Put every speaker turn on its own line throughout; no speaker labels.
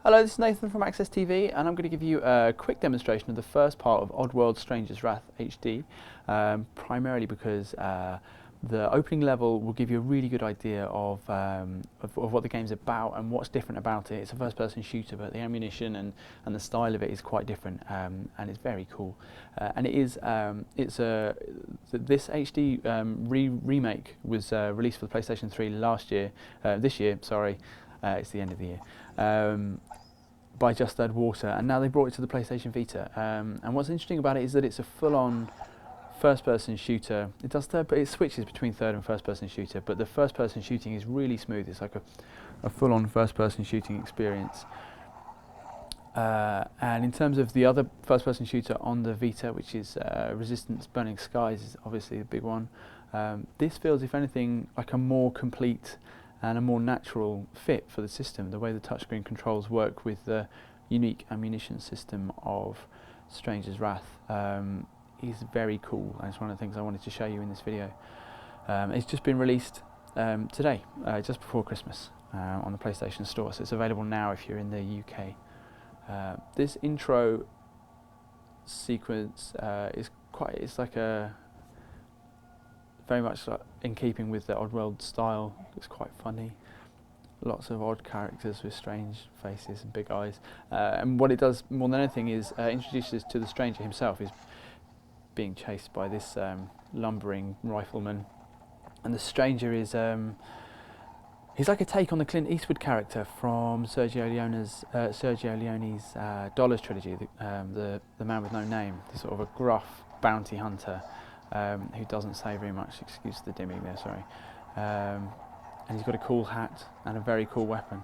Hello, this is Nathan from Access TV, and I'm going to give you a quick demonstration of the first part of Oddworld Stranger's Wrath HD, primarily because the opening level will give you a really good idea of what the game's about and what's different about it. It's a first-person shooter, but the ammunition and the style of it is quite different, and it's very cool. And this HD remake was released for the PlayStation 3 this year, sorry. It's the end of the year, by Just Add Water, and now they brought it to the PlayStation Vita. And what's interesting about it is that it's a full-on first-person shooter. It switches between third and first-person shooter, but the first-person shooting is really smooth. It's like a full-on first-person shooting experience. And in terms of the other first-person shooter on the Vita, which is Resistance Burning Skies, is obviously the big one. This feels, if anything, like a more complete and a more natural fit for the system. The way the touchscreen controls work with the unique ammunition system of Stranger's Wrath is very cool, and it's one of the things I wanted to show you in this video. It's just been released today, just before Christmas, on the PlayStation Store, so it's available now if you're in the UK. This intro sequence it's like very much in keeping with the Oddworld style. It's quite funny. Lots of odd characters with strange faces and big eyes. And what it does more than anything is introduces to the stranger himself. He's being chased by this lumbering rifleman. And the stranger is he's like a take on the Clint Eastwood character from Sergio Leone's Dollars trilogy, the Man with No Name. He's sort of a gruff bounty hunter who doesn't say very much, excuse the dimming there, sorry. And he's got a cool hat and a very cool weapon,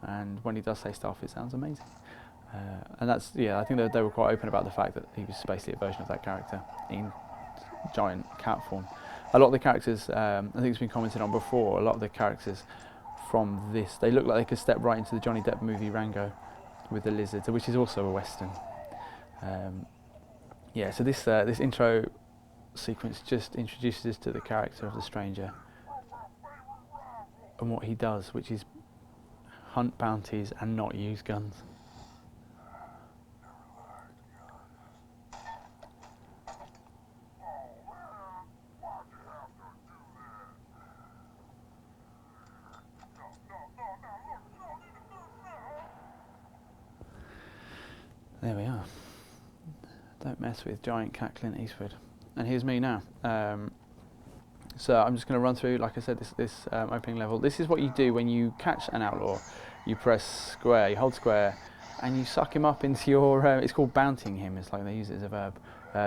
and when he does say stuff it sounds amazing. And that's, yeah, I think they were quite open about the fact that he was basically a version of that character in giant cat form. A lot of the characters, I think it's been commented on before, a lot of the characters from this, they look like they could step right into the Johnny Depp movie Rango with the lizard, which is also a western. Yeah, so this intro sequence just introduces us to the character of the stranger and what he does, which is hunt bounties and not use guns. There we are. Don't mess with giant cat Clint Eastwood. And here's me now. So I'm just going to run through, like I said, this opening level. This is what you do when you catch an outlaw. You press square, you hold square, and you suck him up into your, it's called bountying him, it's like they use it as a verb.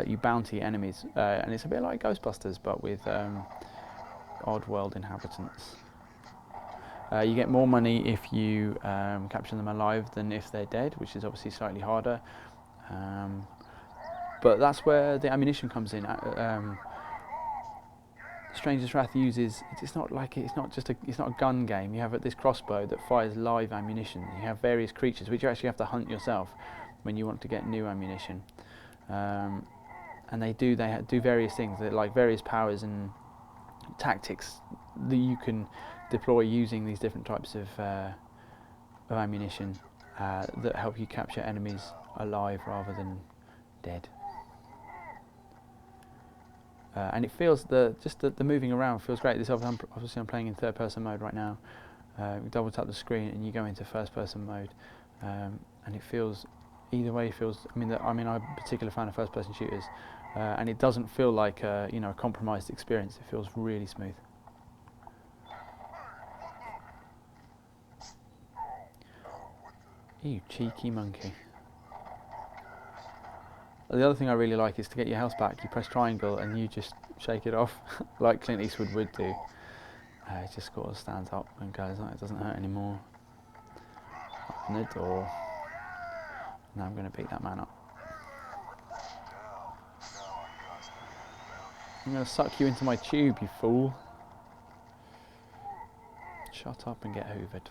You bounty enemies, and it's a bit like Ghostbusters, but with Oddworld inhabitants. You get more money if you capture them alive than if they're dead, which is obviously slightly harder. But that's where the ammunition comes in. Stranger's Wrath uses, it's not a gun game. You have this crossbow that fires live ammunition. You have various creatures which you actually have to hunt yourself when you want to get new ammunition. And they do various things, like various powers and tactics that you can deploy using these different types of ammunition that help you capture enemies alive rather than dead. And it feels, the moving around feels great. Obviously I'm playing in third person mode right now. You double tap the screen and you go into first person mode, and it feels, either way feels, I'm a particular fan of first person shooters, and it doesn't feel like a compromised experience. It feels really smooth. You cheeky monkey. The other thing I really like is to get your health back, you press triangle and you just shake it off, like Clint Eastwood would do. It just sort of stands up and goes, oh, it doesn't hurt anymore. Open the door. Now I'm going to beat that man up. I'm going to suck you into my tube, you fool. Shut up and get hoovered.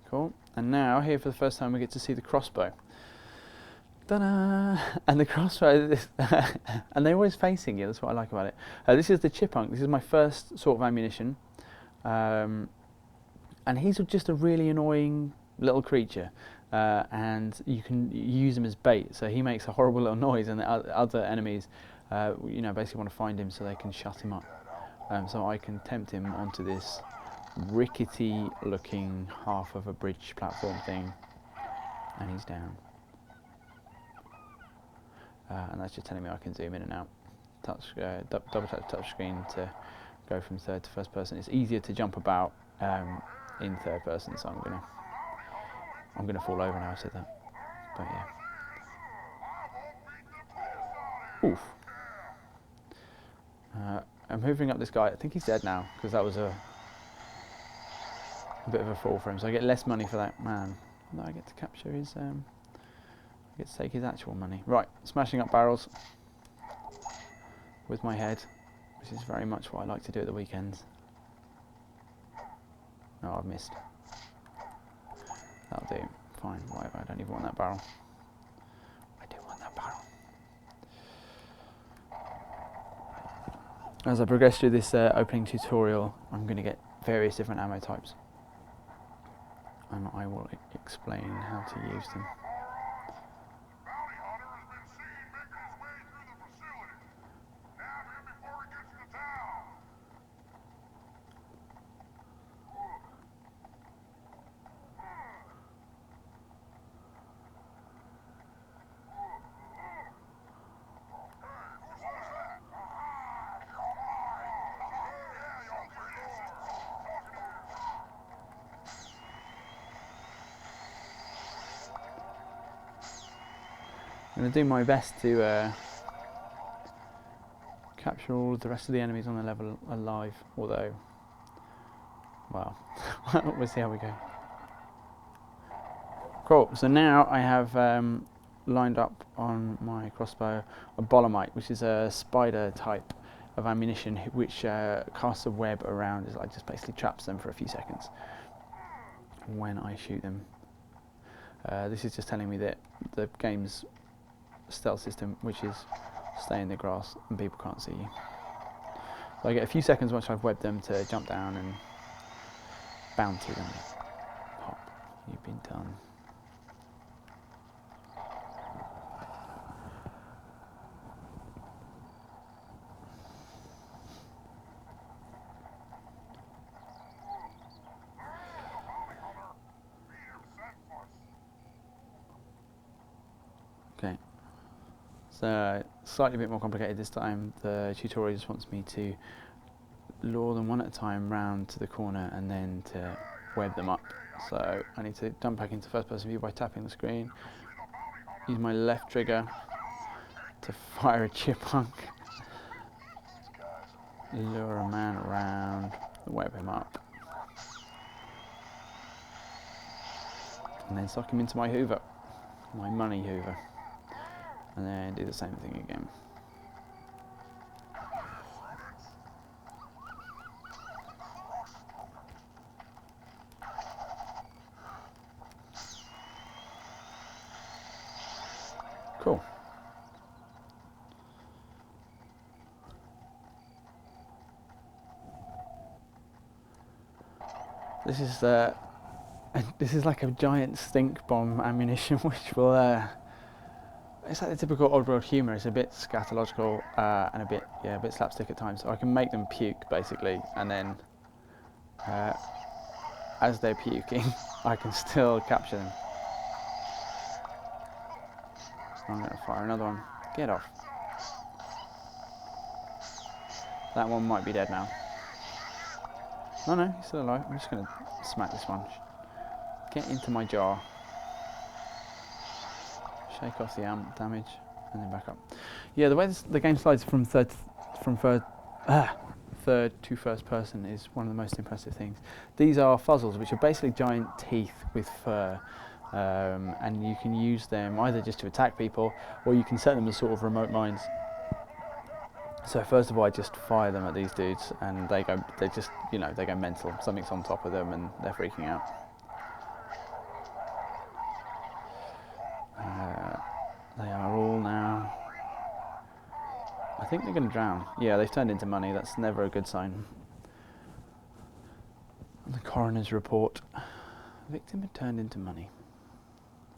Cool. And now, here for the first time, we get to see the crossbow. Ta-da! And the crossbow, and they're always facing you. That's what I like about it. This is the chipmunk. This is my first sort of ammunition, and he's just a really annoying little creature. And you can use him as bait. So he makes a horrible little noise, and the other enemies, basically want to find him so they can shut him up. So I can tempt him onto this rickety-looking half of a bridge platform thing, and he's down. And that's just telling me I can zoom in and out. Double tap touch screen to go from third to first person. It's easier to jump about in third person, so I'm gonna fall over now I said that. But yeah. Oof. I'm hoovering up this guy. I think he's dead now because that was a bit of a fall for him. So I get less money for that man. No, I get to capture his. I get to take his actual money. Right, smashing up barrels with my head, which is very much what I like to do at the weekends. Oh, I've missed. That'll do. Fine, whatever. I don't even want that barrel. I do want that barrel. As I progress through this opening tutorial, I'm going to get various different ammo types, and I will explain how to use them. I'm going to do my best to capture all of the rest of the enemies on the level alive, although, well, we'll see how we go. Cool, so now I have lined up on my crossbow a Bolemite, which is a spider type of ammunition which casts a web around, it just basically traps them for a few seconds when I shoot them. This is just telling me that the game's stealth system, which is stay in the grass and people can't see you. So I get a few seconds once I've webbed them to jump down and bounty them. Pop, you've been done. Okay. So slightly a bit more complicated this time. The tutorial just wants me to lure them one at a time round to the corner and then to web them up. So I need to jump back into first person view by tapping the screen. Use my left trigger to fire a chipmunk. Lure a man around, web him up. And then suck him into my hoover, my money hoover. And then do the same thing again. Cool. This is like a giant stink bomb ammunition, which will. It's like the typical Oddworld humour. It's a bit scatological and a bit slapstick at times. So I can make them puke basically, and then as they're puking, I can still capture them. So I'm going to fire another one. Get off. That one might be dead now. No, he's still alive. I'm just going to smack this one. Get into my jar. Shake off the damage, and then back up. Yeah, the way the game slides from third to first person is one of the most impressive things. These are fuzzles, which are basically giant teeth with fur, and you can use them either just to attack people, or you can set them as sort of remote mines. So first of all, I just fire them at these dudes, and they go mental. Something's on top of them, and they're freaking out. think they're going to drown. Yeah, they've turned into money. That's never a good sign. The coroner's report. Victim had turned into money.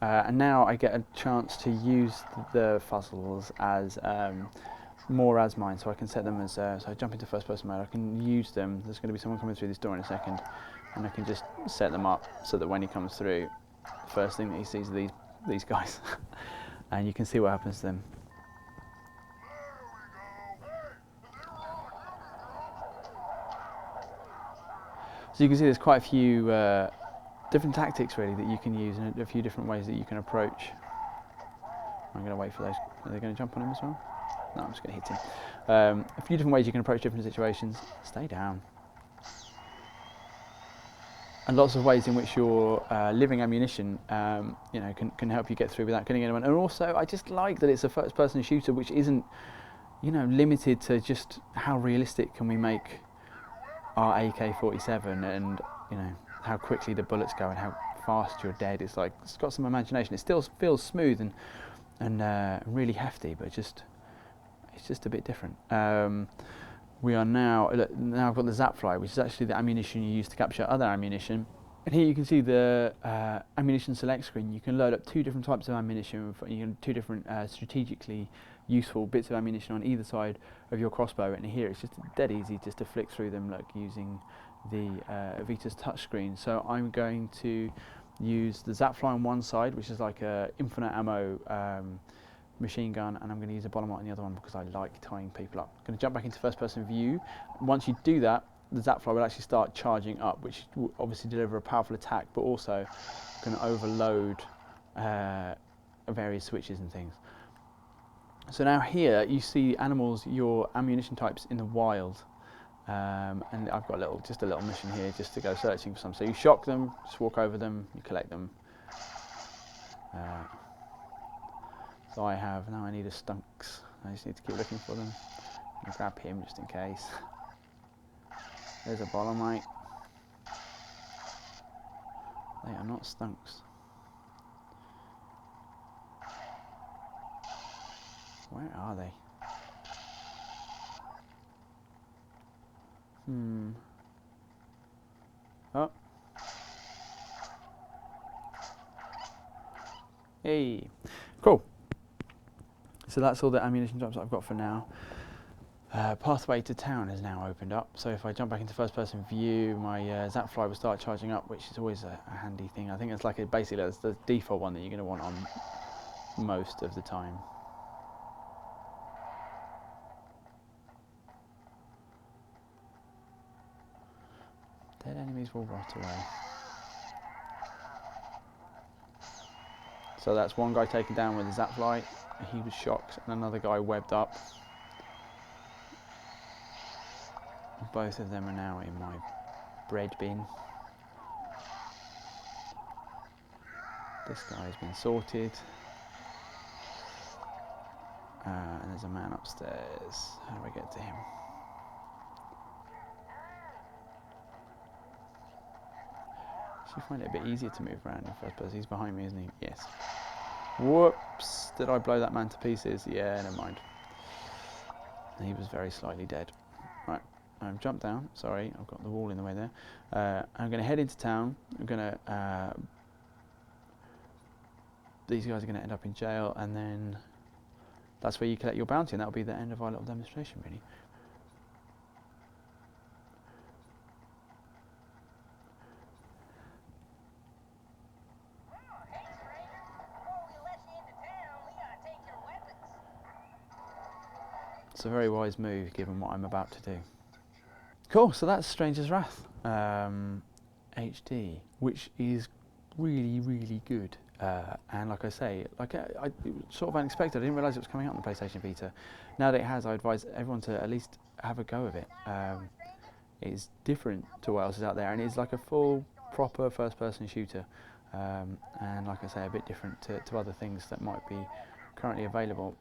And now I get a chance to use the fuzzles as more as mine, so I can set them as, so I jump into first person mode, I can use them. There's going to be someone coming through this door in a second, and I can just set them up so that when he comes through, the first thing that he sees are these guys. And you can see what happens to them. So you can see there's quite a few different tactics really that you can use, and a few different ways that you can approach. I'm going to wait for those. Are they going to jump on him as well? No, I'm just going to hit him. A few different ways you can approach different situations. Stay down. And lots of ways in which your living ammunition, you know, can help you get through without killing anyone. And also, I just like that it's a first-person shooter, which isn't, you know, limited to just how realistic can we make our AK-47, and you know how quickly the bullets go and how fast you're dead. It's like it's got some imagination. It still feels smooth and really hefty, but it's just a bit different. We are now I've got the zap fly, which is actually the ammunition you use to capture other ammunition. And here you can see the ammunition select screen. You can load up two different types of ammunition. You can two different strategically useful bits of ammunition on either side of your crossbow. And here it's just dead easy just to flick through them, like using the Vita's touchscreen. So I'm going to use the zap fly on one side, which is like a infinite ammo machine gun, and I'm going to use a bottom on the other one because I like tying people up. I'm going to jump back into first person view. Once you do that, the zap fly will actually start charging up, which will obviously deliver a powerful attack, but also can overload various switches and things. So now here you see animals, your ammunition types in the wild, and I've got just a little mission here just to go searching for some. So you shock them, just walk over them, you collect them. So now I need a stunks. I just need to keep looking for them. I'll grab him just in case. There's a bolomite. They are not stunks. Where are they? Oh. Hey. Cool. So that's all the ammunition types I've got for now. Pathway to town has now opened up, so if I jump back into first person view, my zap fly will start charging up, which is always a handy thing. I think it's like basically that's the default one that you're going to want on most of the time. Dead enemies will rot away. So that's one guy taken down with a zap fly. He was shocked, and another guy webbed up. Both of them are now in my bread bin. This guy has been sorted. And there's a man upstairs. How do I get to him? Actually find it a bit easier to move around in first person. He's behind me, isn't he? Yes. Whoops! Did I blow that man to pieces? Yeah, never mind. He was very slightly dead. Right, I've jumped down. Sorry, I've got the wall in the way there. I'm going to head into town. I'm going to. These guys are going to end up in jail, and then that's where you collect your bounty, and that'll be the end of our little demonstration, really. It's a very wise move given what I'm about to do. Cool, so that's Stranger's Wrath HD, which is really, really good. And like I say, I sort of unexpected. I didn't realise it was coming out on the PlayStation Vita. Now that it has, I advise everyone to at least have a go of it. It's different to what else is out there, and it's like a full, proper first-person shooter. And like I say, a bit different to other things that might be currently available.